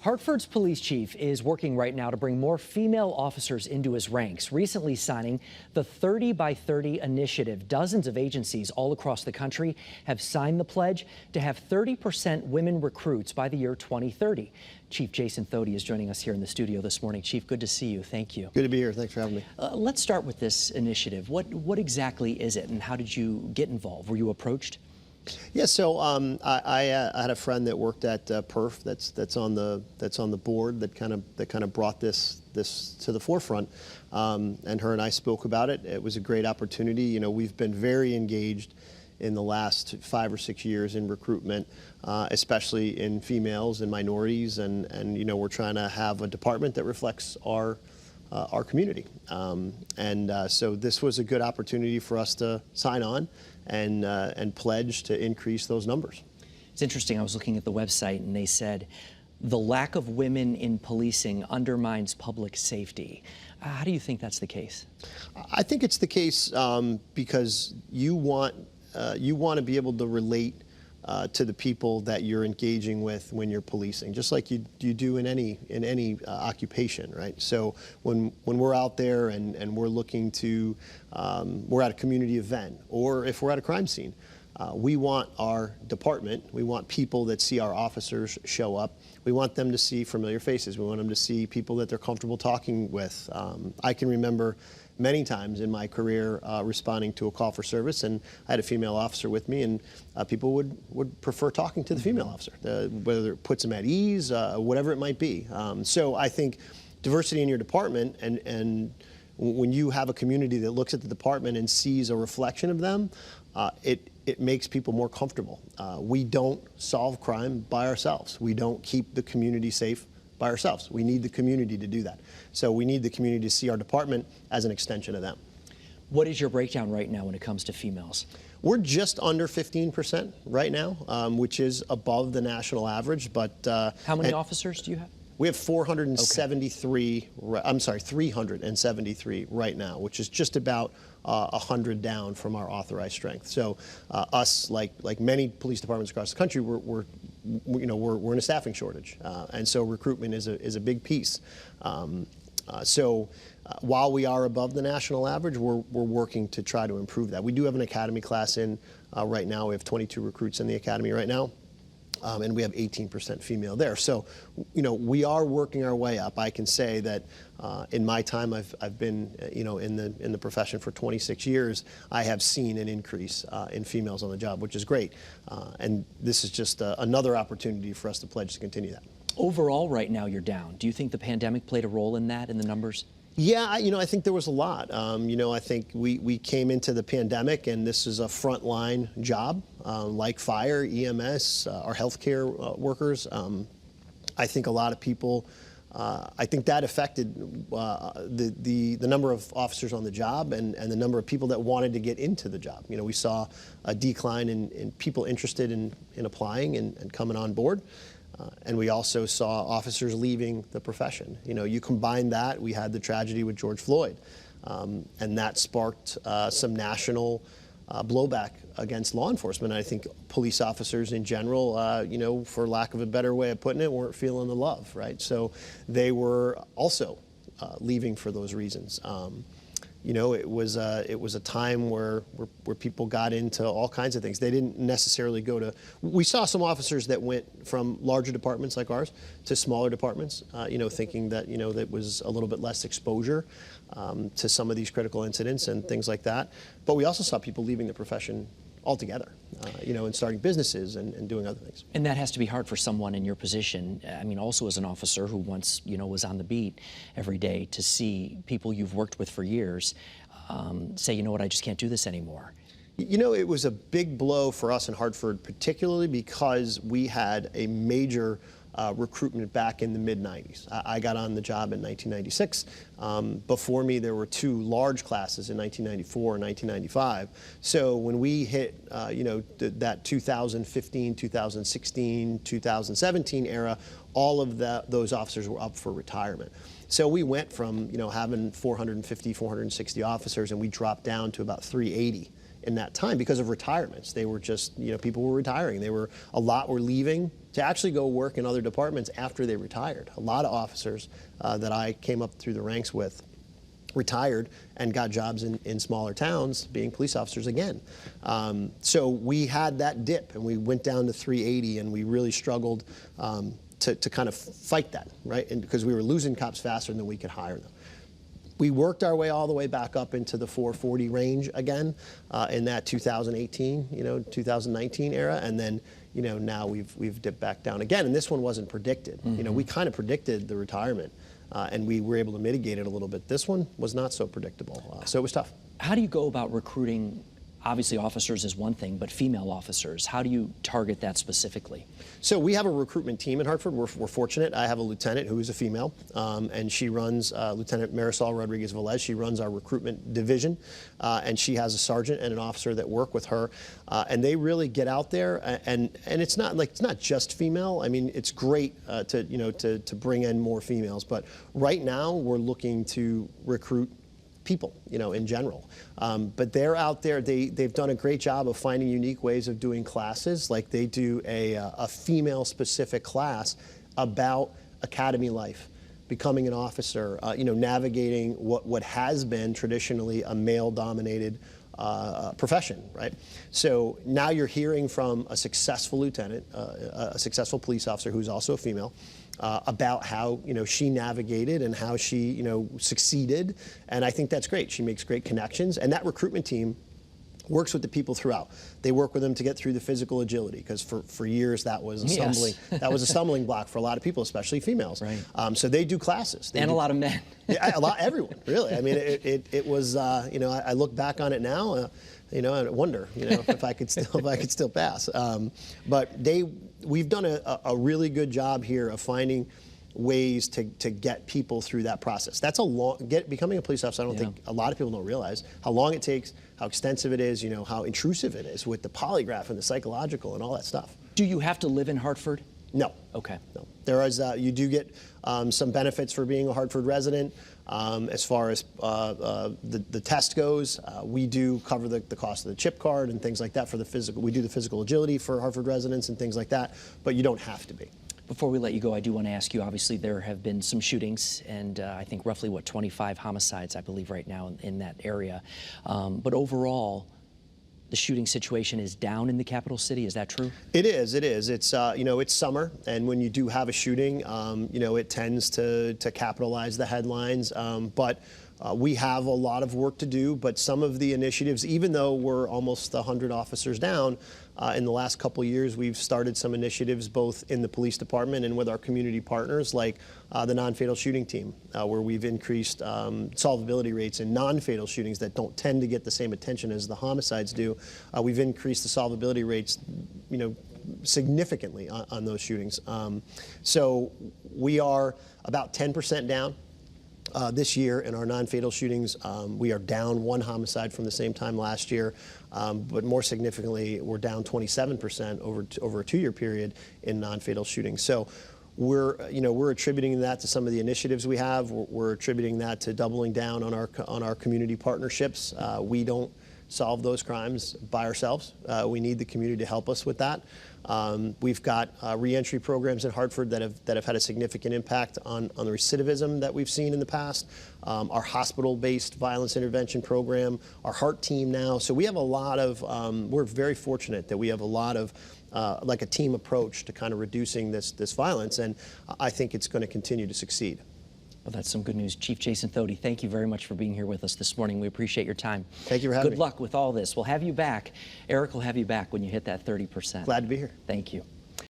Hartford's police chief is working right now to bring more female officers into his ranks, recently signing the 30 by 30 initiative. Dozens of agencies all across the country have signed the pledge to have 30% women recruits by the year 2030. Chief Jason Thody is joining us here in the studio this morning. Chief, good to see you. Thank you. Good to be here. Thanks for having me. Let's start with this initiative. What exactly is it, and how did you get involved? Were you approached? Yeah, so I had a friend that worked at Perf that's on the board that kind of brought this to the forefront, and her and I spoke about it. It was a great opportunity. You know, we've been very engaged in the last 5 or 6 years in recruitment, especially in females and minorities, and you know, we're trying to have a department that reflects our community, so this was a good opportunity for us to sign on and pledge to increase those numbers. It's interesting. I was looking at the website, and they said the lack of women in policing undermines public safety. How do you think that's the case? I think it's the case because you want to be able to relate to the people that you're engaging with when you're policing, just like you do in any occupation, right? So when we're out there and we're looking to, we're at a community event, or if we're at a crime scene, we want our department, we want people that see our officers show up. We want them to see familiar faces. We want them to see people that they're comfortable talking with. I can remember many times in my career responding to a call for service, and I had a female officer with me, and people would prefer talking to the female officer, whether it puts them at ease, whatever it might be. So I think diversity in your department, and when you have a community that looks at the department and sees a reflection of them, it makes people more comfortable. We don't solve crime by ourselves. We don't keep the community safe by ourselves. We need the community to do that. So we need the community to see our department as an extension of them. What is your breakdown right now when it comes to females? We're just under 15% right now, which is above the national average. But how many officers do you have? We have 473. Okay. I'm sorry, 373 right now, which is just about 100 down from our authorized strength. So us, like many police departments across the country, we're in a staffing shortage, and so recruitment is a big piece. So while we are above the national average, we're working to try to improve that. We do have an academy class in right now. We have 22 recruits in the academy right now. And we have 18% female there. So, you know, we are working our way up. I can say that in my time, I've been, you know, in the profession for 26 years. I have seen an increase in females on the job, which is great. And this is just another opportunity for us to pledge to continue that. Overall, right now, you're down. Do you think the pandemic played a role in that, in the numbers? Yeah, you know, I think there was a lot. You know, I think we came into the pandemic, and this is a frontline job, like fire, EMS, our healthcare workers. I think a lot of people, I think that affected the number of officers on the job and the number of people that wanted to get into the job. You know, we saw a decline in people interested in applying and coming on board. And we also saw officers leaving the profession. You know, you combine that, we had the tragedy with George Floyd, and that sparked some national blowback against law enforcement. And I think police officers in general, you know, for lack of a better way of putting it, weren't feeling the love, right? So they were also leaving for those reasons. You know, it was a time where people got into all kinds of things. They didn't necessarily go to. We saw some officers that went from larger departments like ours to smaller departments. You know, thinking that that was a little bit less exposure to some of these critical incidents and things like that. But we also saw people leaving the profession altogether, you know, and starting businesses and doing other things. And that has to be hard for someone in your position. I mean, also as an officer who once, was on the beat every day, to see people you've worked with for years say, you know what, I just can't do this anymore. You know, it was a big blow for us in Hartford, particularly because we had a major recruitment back in the mid-90s. I got on the job in 1996. Before me, there were 2 large classes in 1994 and 1995. So when we hit, that 2015, 2016, 2017 era, all of those officers were up for retirement. So we went from, having 450, 460 officers, and we dropped down to about 380 in that time because of retirements. They were just, people were retiring. A lot were leaving to actually go work in other departments after they retired. A lot of officers that I came up through the ranks with retired and got jobs in smaller towns being police officers again. So we had that dip and we went down to 380 and we really struggled to kind of fight that, right? And because we were losing cops faster than we could hire them. We worked our way all the way back up into the 440 range again in that 2018, 2019 era, and then now we've dipped back down again. And this one wasn't predicted. Mm-hmm. We kind of predicted the retirement, and we were able to mitigate it a little bit. This one was not so predictable, so it was tough. How do you go about recruiting? Obviously, officers is one thing, but female officers, how do you target that specifically? So we have a recruitment team in Hartford. We're fortunate. I have a lieutenant who is a female, and she runs, Lieutenant Marisol Rodriguez-Velez. She runs our recruitment division, and she has a sergeant and an officer that work with her, and they really get out there. And it's not just female. I mean, it's great to bring in more females, but right now we're looking to recruit people, in general. But they're out there, they've done a great job of finding unique ways of doing classes. Like they do a female-specific class about academy life, becoming an officer, navigating what has been traditionally a male-dominated profession, right? So now you're hearing from a successful lieutenant, a successful police officer who's also a female, about how she navigated and how she succeeded, and I think that's great. She makes great connections, and that recruitment team works with the people throughout. They work with them to get through the physical agility, because for years that was a stumbling a stumbling block for a lot of people, especially females. Right. So they do classes. A lot of men. Yeah, everyone, really. I mean, it was I look back on it now. And I wonder, if I could still pass. But we've done a really good job here of finding ways to get people through that process. That's becoming a police officer. I don't think a lot of people don't realize how long it takes, how extensive it is, how intrusive it is with the polygraph and the psychological and all that stuff. Do you have to live in Hartford? No. Okay. No. There is you do get some benefits for being a Hartford resident. As far as the test goes, we do cover the cost of the chip card and things like that for the physical. We do the physical agility for Hartford residents and things like that, but you don't have to be. Before we let you go, I do want to ask you, obviously there have been some shootings and I think roughly, 25 homicides, I believe, right now in that area. But overall, the shooting situation is down in the capital city. Is that true? It is. It's, it's summer, and when you do have a shooting, it tends to capitalize the headlines. But we have a lot of work to do, but some of the initiatives, even though we're almost 100 officers down, in the last couple of years, we've started some initiatives both in the police department and with our community partners, like the non-fatal shooting team, where we've increased solvability rates in non-fatal shootings that don't tend to get the same attention as the homicides do. We've increased the solvability rates, significantly on those shootings. So we are about 10% down. This year in our non-fatal shootings. We are down 1 homicide from the same time last year, but more significantly, we're down 27% over a 2-year period in non-fatal shootings. So we're attributing that to some of the initiatives we have. We're attributing that to doubling down on our community partnerships. We don't solve those crimes by ourselves. We need the community to help us with that. We've got reentry programs in Hartford that have had a significant impact on the recidivism that we've seen in the past. Our hospital-based violence intervention program, our HEART team now. So we have a lot of, we're very fortunate that we have a lot of like a team approach to kind of reducing this violence, and I think it's going to continue to succeed. Well, that's some good news. Chief Jason Thody, thank you very much for being here with us this morning. We appreciate your time. Thank you for having me. Good luck with all this. We'll have you back. Eric will have you back when you hit that 30%. Glad to be here. Thank you.